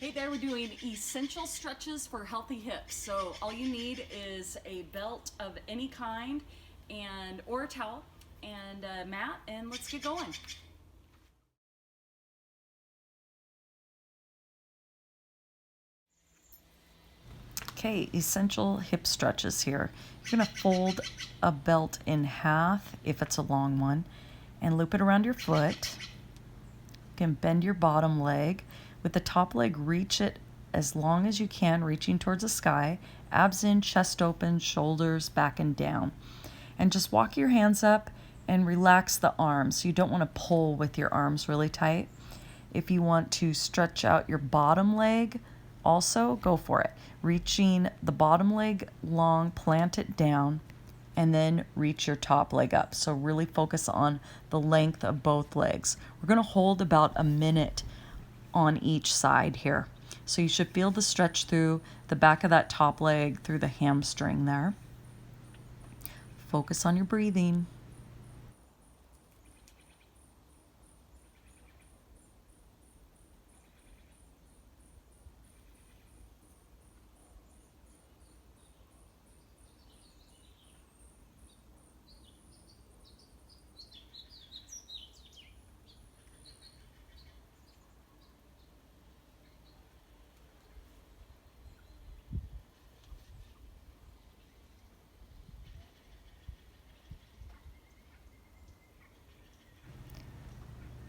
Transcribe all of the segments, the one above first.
Hey there, we're doing essential stretches for healthy hips. So all you need is a belt of any kind and or a towel and a mat, and let's get going. Okay, essential hip stretches here. You're gonna fold a belt in half if it's a long one and loop it around your foot. You can bend your bottom leg. With the top leg, reach it as long as you can, reaching towards the sky. Abs in, chest open, shoulders back and down. And just walk your hands up and relax the arms. You don't want to pull with your arms really tight. If you want to stretch out your bottom leg, also go for it. Reaching the bottom leg long, plant it down, and then reach your top leg up. So really focus on the length of both legs. We're going to hold about a minute on each side here. So you should feel the stretch through the back of that top leg, through the hamstring there. Focus on your breathing.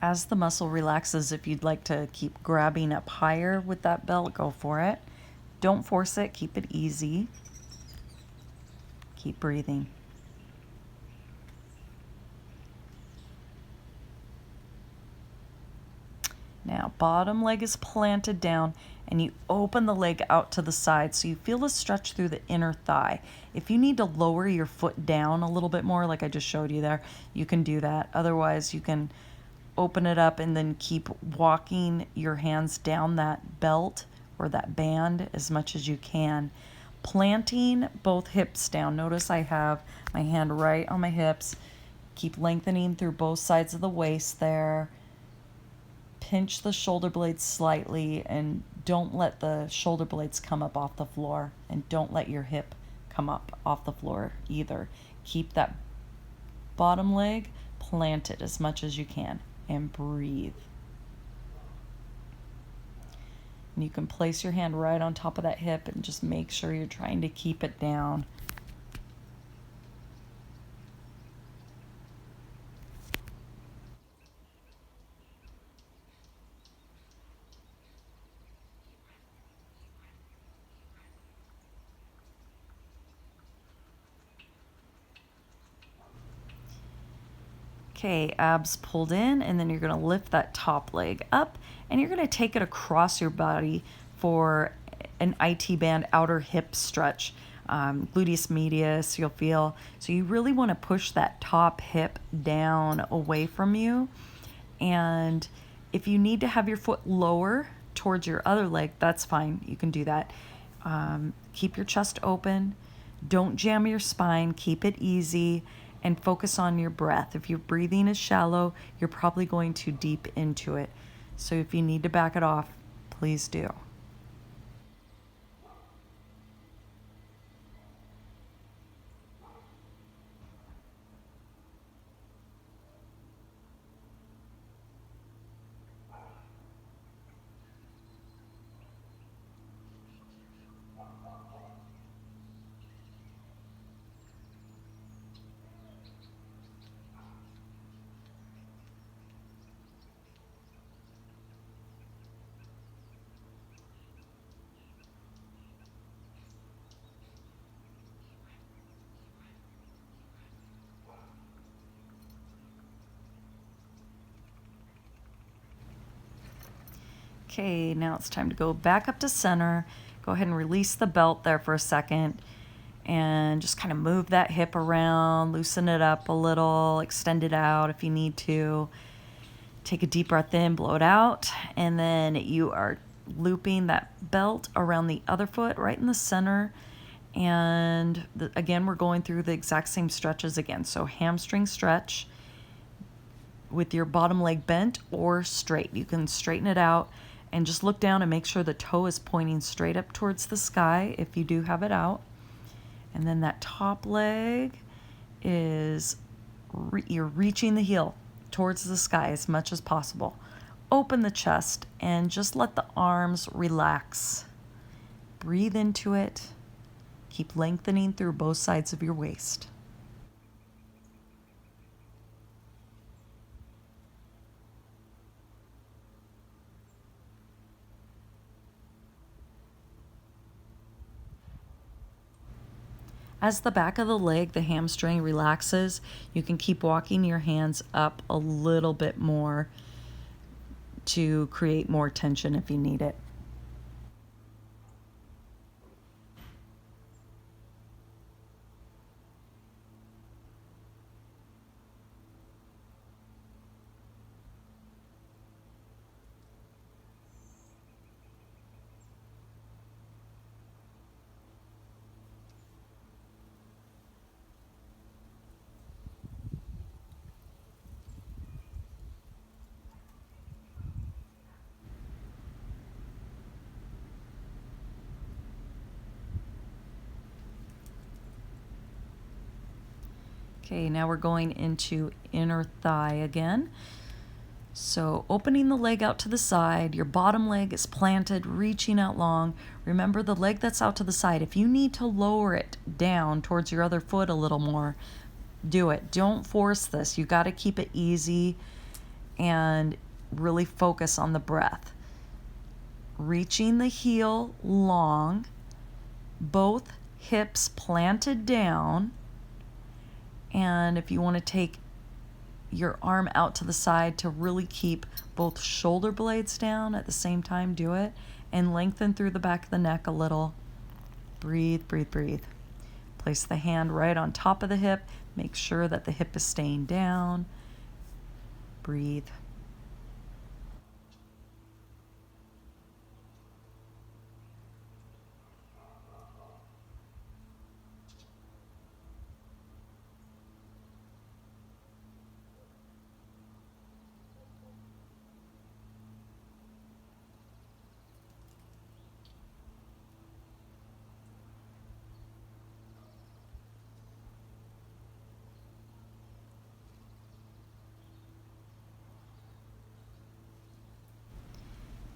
As the muscle relaxes, if you'd like to keep grabbing up higher with that belt, go for it. Don't force it, keep it easy. Keep breathing. Now, bottom leg is planted down and you open the leg out to the side so you feel the stretch through the inner thigh. If you need to lower your foot down a little bit more, like I just showed you there, you can do that. Otherwise, you can open it up and then keep walking your hands down that belt or that band as much as you can. Planting both hips down. Notice I have my hand right on my hips. Keep lengthening through both sides of the waist there. Pinch the shoulder blades slightly and don't let the shoulder blades come up off the floor, and don't let your hip come up off the floor either. Keep that bottom leg planted as much as you can and breathe. And you can place your hand right on top of that hip and just make sure you're trying to keep it down. Okay, abs pulled in, and then you're going to lift that top leg up and you're going to take it across your body for an IT band outer hip stretch. Gluteus medius, you'll feel. So you really want to push that top hip down away from you. And if you need to have your foot lower towards your other leg, that's fine. You can do that. Keep your chest open. Don't jam your spine. Keep it easy and focus on your breath. If your breathing is shallow, you're probably going too deep into it. So if you need to back it off, please do. Okay, now it's time to go back up to center. Go ahead and release the belt there for a second and just kind of move that hip around, loosen it up a little, extend it out if you need to. Take a deep breath in, blow it out, and then you are looping that belt around the other foot right in the center. And again, we're going through the exact same stretches again. So hamstring stretch with your bottom leg bent or straight. You can straighten it out And just look down and make sure the toe is pointing straight up towards the sky if you do have it out. And then that top leg is, you're reaching the heel towards the sky as much as possible. Open the chest and just let the arms relax. Breathe into it. Keep lengthening through both sides of your waist. As the back of the leg, the hamstring relaxes, you can keep walking your hands up a little bit more to create more tension if you need it. Okay, now we're going into inner thigh again. So opening the leg out to the side, your bottom leg is planted, reaching out long. Remember the leg that's out to the side. If you need to lower it down towards your other foot a little more, do it. Don't force this. You got to keep it easy and really focus on the breath. Reaching the heel long, both hips planted down. And if you want to take your arm out to the side to really keep both shoulder blades down at the same time, do it. And lengthen through the back of the neck a little. Breathe, breathe, breathe. Place the hand right on top of the hip. Make sure that the hip is staying down. Breathe.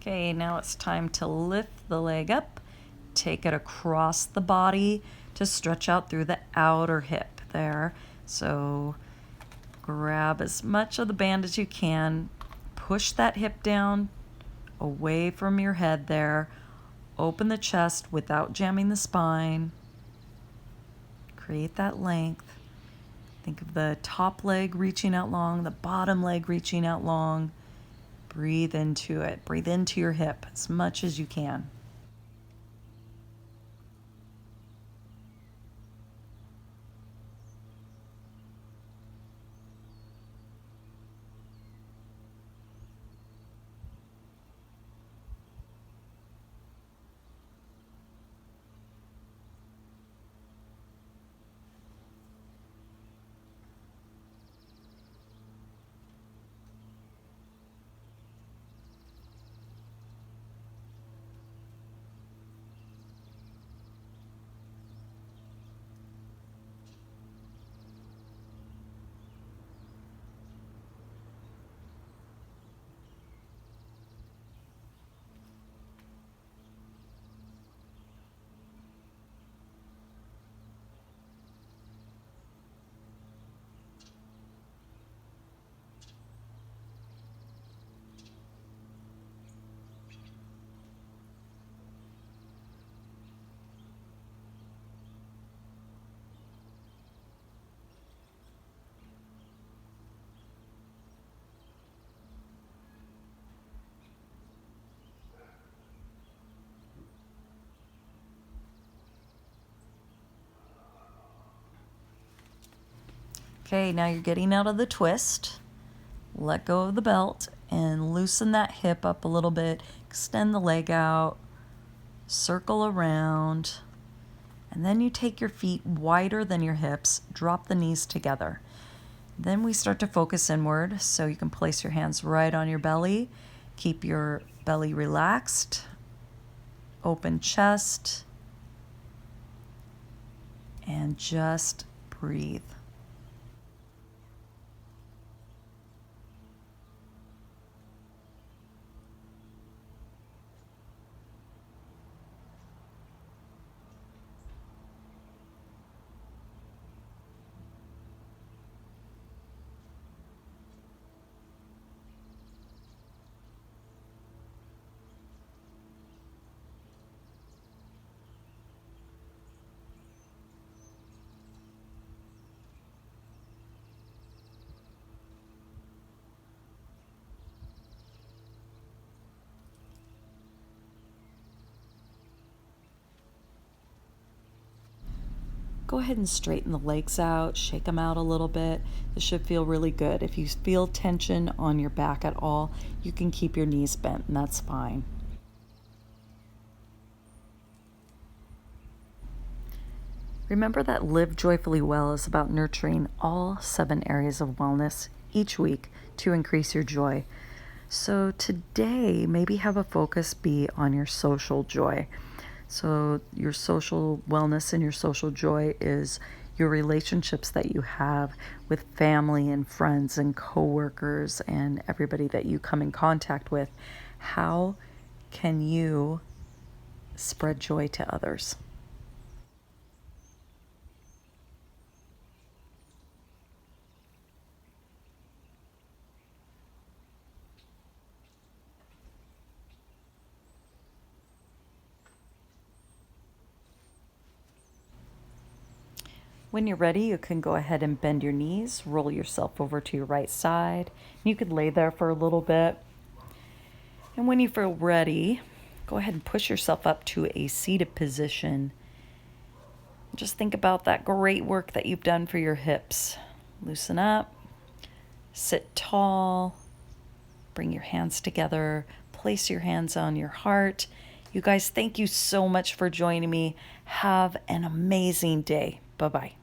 Okay, now it's time to lift the leg up, take it across the body to stretch out through the outer hip there. So grab as much of the band as you can, push that hip down away from your head there, open the chest without jamming the spine, create that length. Think of the top leg reaching out long, the bottom leg reaching out long. Breathe into it. Breathe into your hip as much as you can. Okay, now you're getting out of the twist. Let go of the belt and loosen that hip up a little bit. Extend the leg out, circle around, and then you take your feet wider than your hips, drop the knees together. Then we start to focus inward, so you can place your hands right on your belly. Keep your Belly relaxed, open chest, and just breathe. Go ahead and straighten the legs out, shake them out a little bit. This should feel really good. If you feel tension on your back at all, you can keep your knees bent, and that's fine. Remember that Live Joyfully Well is about nurturing all 7 areas of wellness each week to increase your joy. So today, maybe have a focus be on your social joy. So your social wellness and your social joy is your relationships that you have with family and friends and coworkers and everybody that you come in contact with. How can you spread joy to others? When you're ready, you can go ahead and bend your knees, roll yourself over to your right side. You could lay there for a little bit. And when you feel ready, go ahead and push yourself up to a seated position. Just think about that great work that you've done for your hips. Loosen up, sit tall, bring your hands together, place your hands on your heart. You guys, thank you so much for joining me. Have an amazing day. Bye-bye.